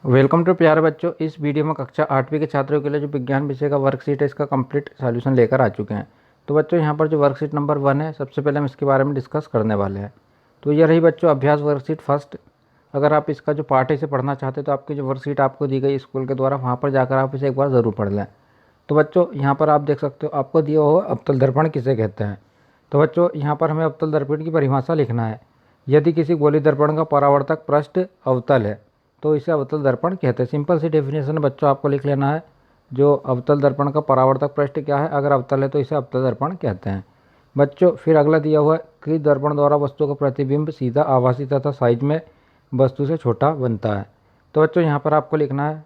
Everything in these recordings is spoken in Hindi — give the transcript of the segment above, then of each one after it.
वेलकम टू प्यारे बच्चों। इस वीडियो में कक्षा 8वीं के छात्रों के लिए जो विज्ञान विषय का वर्कशीट है इसका कंप्लीट सॉल्यूशन लेकर आ चुके हैं। तो बच्चों यहाँ पर जो वर्कशीट नंबर 1 है, सबसे पहले हम इसके बारे में डिस्कस करने वाले हैं। तो ये रही बच्चों अभ्यास वर्कशीट फर्स्ट। अगर आप इसका जो पार्ट है इसे पढ़ना चाहते हैं तो आपकी जो वर्कशीट आपको दी गई स्कूल के द्वारा, वहाँ पर जाकर आप इसे एक बार ज़रूर पढ़ लें। तो बच्चों यहाँ पर आप देख सकते हो आपको दिया हुआ अवतल दर्पण किसे कहते हैं। तो बच्चों यहाँ पर हमें अवतल दर्पण की परिभाषा लिखना है। यदि किसी गोली दर्पण का परावर्तक पृष्ठ अवतल है तो इसे अवतल दर्पण कहते हैं। सिंपल सी डेफिनेशन बच्चों आपको लिख लेना है। जो अवतल दर्पण का परावर्तक पृष्ठ क्या है, अगर अवतल है तो इसे अवतल दर्पण कहते हैं बच्चों। फिर अगला दिया हुआ है कि दर्पण द्वारा वस्तु का प्रतिबिंब सीधा, आभासी तथा साइज में वस्तु से छोटा बनता है। तो बच्चों यहाँ पर आपको लिखना है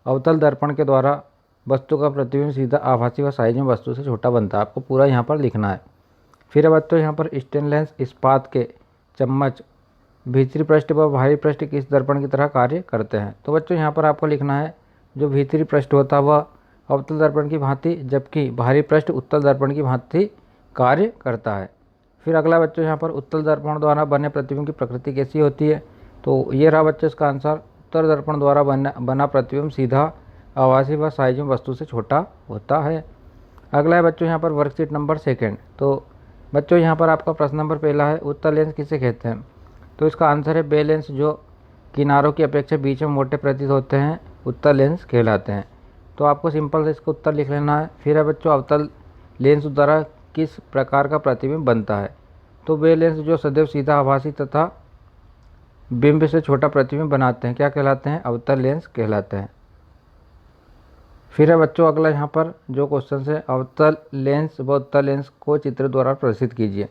अवतल दर्पण के द्वारा वस्तु का प्रतिबिंब सीधा, आभासी व साइज में वस्तु से छोटा बनता है। आपको पूरा यहाँ पर लिखना है। फिर बच्चों यहाँ पर स्टेनलेस इस्पात के चम्मच भीतरी पृष्ठ व बाहरी पृष्ठ किस दर्पण की तरह कार्य करते हैं। तो बच्चों यहाँ पर आपको लिखना है जो भीतरी पृष्ठ होता है वह अवतल दर्पण की भांति, जबकि बाहरी पृष्ठ उत्तल दर्पण की भांति कार्य करता है। फिर अगला बच्चों यहाँ पर उत्तल दर्पण द्वारा बने प्रतिबिंब की प्रकृति कैसी होती है। तो ये रहा बच्चों इसका आंसर। उत्तल दर्पण द्वारा बना प्रतिबिंब सीधा, आभासी व साइज में वस्तु से छोटा होता है। अगला है बच्चों यहाँ पर वर्कशीट नंबर 2। तो बच्चों यहाँ पर आपका प्रश्न नंबर पहला है उत्तल लेंस किसे कहते हैं। तो इसका आंसर है बे लेंस जो किनारों की अपेक्षा बीच में मोटे प्रतीत होते हैं उत्तल लेंस कहलाते हैं। तो आपको सिंपल से इसका उत्तर लिख लेना है। फिर है बच्चों अवतल लेंस द्वारा किस प्रकार का प्रतिबिंब बनता है। तो बे लेंस जो सदैव सीधा, आभासी तथा बिंब से छोटा प्रतिबिंब बनाते हैं क्या कहलाते हैं, अवतल लेंस कहलाते हैं। फिर है बच्चों अगला यहाँ पर जो क्वेश्चन है अवतल लेंस व उत्तल लेंस को चित्र द्वारा प्रदर्शित कीजिए।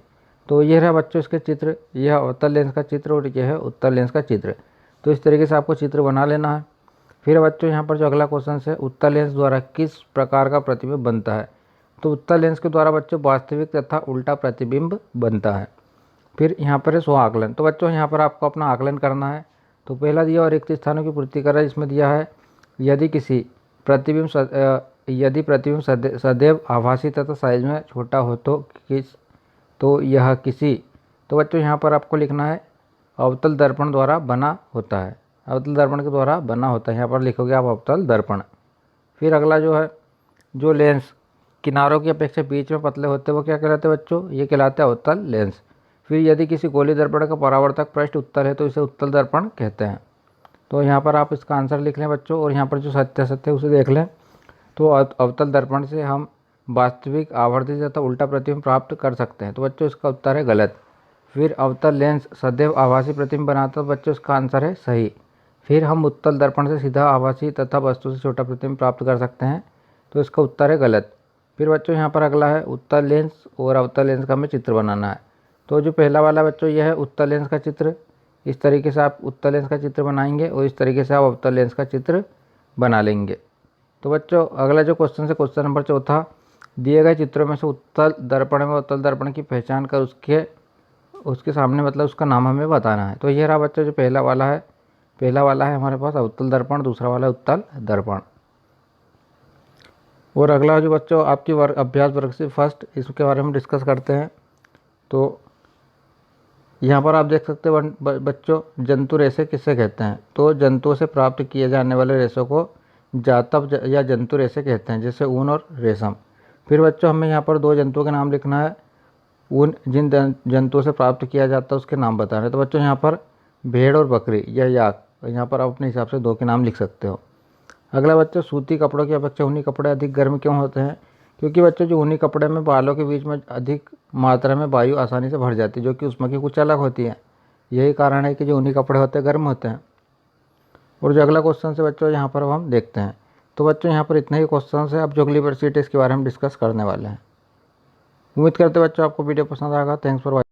तो ये रहा बच्चों इसके चित्र, यह अवतल लेंस का चित्र और यह है उत्तल लेंस का चित्र। तो इस तरीके से आपको चित्र बना लेना है। फिर बच्चों यहाँ पर जो अगला क्वेश्चन है उत्तल लेंस द्वारा किस प्रकार का प्रतिबिंब बनता है। तो उत्तल लेंस के द्वारा बच्चों वास्तविक तथा उल्टा प्रतिबिंब बनता है। फिर यहाँ पर है स्व आकलन। तो बच्चों यहाँ पर आपको अपना आकलन करना है। तो पहला दिया और रिक्त स्थानों की पूर्ति कर रहा है। इसमें दिया है यदि प्रतिबिंब सदैव आभासी तथा साइज में छोटा हो तो यह किसी। तो बच्चों यहाँ पर आपको लिखना है अवतल दर्पण द्वारा बना होता है, अवतल दर्पण के द्वारा बना होता है। यहाँ पर लिखोगे आप अवतल दर्पण। फिर अगला जो है जो लेंस किनारों की अपेक्षा बीच में पतले होते हैं वो क्या कहलाते हैं बच्चों, ये कहलाते हैं अवतल लेंस। फिर यदि किसी गोली दर्पण का परावर्तक पृष्ठ उत्तल है तो इसे उत्तल दर्पण कहते हैं। तो यहाँ पर आप इसका आंसर लिख लें बच्चों और यहाँ पर जो सत्य है उसे देख लें। तो अवतल दर्पण से हम वास्तविक, आवर्धित तथा उल्टा प्रतिबिंब प्राप्त कर सकते हैं। तो बच्चों इसका उत्तर है गलत। फिर अवतल लेंस सदैव आभासी प्रतिबिंब बनाता है, बच्चों इसका आंसर है सही। फिर हम उत्तल दर्पण से सीधा, आभासी तथा वस्तु से छोटा प्रतिबिंब प्राप्त कर सकते हैं। तो इसका उत्तर है गलत। फिर बच्चों यहाँ पर अगला है उत्तल लेंस और अवतल लेंस का हमें चित्र बनाना है। तो जो पहला वाला बच्चों यह है उत्तल लेंस का चित्र। इस तरीके से आप उत्तल लेंस का चित्र बनाएंगे और इस तरीके से आप अवतल लेंस का चित्र बना लेंगे। तो बच्चों अगला जो क्वेश्चन है क्वेश्चन नंबर 4, दिए गए चित्रों में से उत्तल दर्पण में उत्तल दर्पण की पहचान कर उसके सामने मतलब उसका नाम हमें बताना है। तो ये रहा बच्चों जो पहला वाला है हमारे पास अवतल दर्पण, दूसरा वाला है उत्तल दर्पण। और अगला जो बच्चों आपकी अभ्यास वर्ग से फर्स्ट, इसके बारे में डिस्कस करते हैं। तो यहाँ पर आप देख सकते हैं बच्चों जंतु रेशे किसे कहते हैं। तो जंतुओं से प्राप्त किए जाने वाले रेशों को जातक या जंतु रेशे कहते हैं, जैसे ऊन और रेशम। फिर बच्चों हमें यहाँ पर 2 जंतुओं के नाम लिखना है। ऊन जिन जंतुओं से प्राप्त किया जाता है उसके नाम बताना है। तो बच्चों यहाँ पर भेड़ और बकरी या याक, यहाँ पर आप अपने हिसाब से 2 के नाम लिख सकते हो। अगला बच्चों सूती कपड़ों की अपेक्षा ऊनी कपड़े अधिक गर्म क्यों होते हैं। क्योंकि बच्चों जो ऊनी कपड़े में बालों के बीच में अधिक मात्रा में वायु आसानी से भर जाती है, जो कि उसमें की कुछ अलग होती है। यही कारण है कि जो ऊनी कपड़े होते हैं गर्म होते हैं। और जो अगला क्वेश्चन है बच्चों यहाँ पर अब हम देखते हैं। तो बच्चों यहाँ पर इतने ही क्वेश्चन है। अब जो अगली वर्कशीट है इसके बारे में डिस्कस करने वाले हैं। उम्मीद करते हैं बच्चों आपको वीडियो पसंद आएगा। Thanks for watching.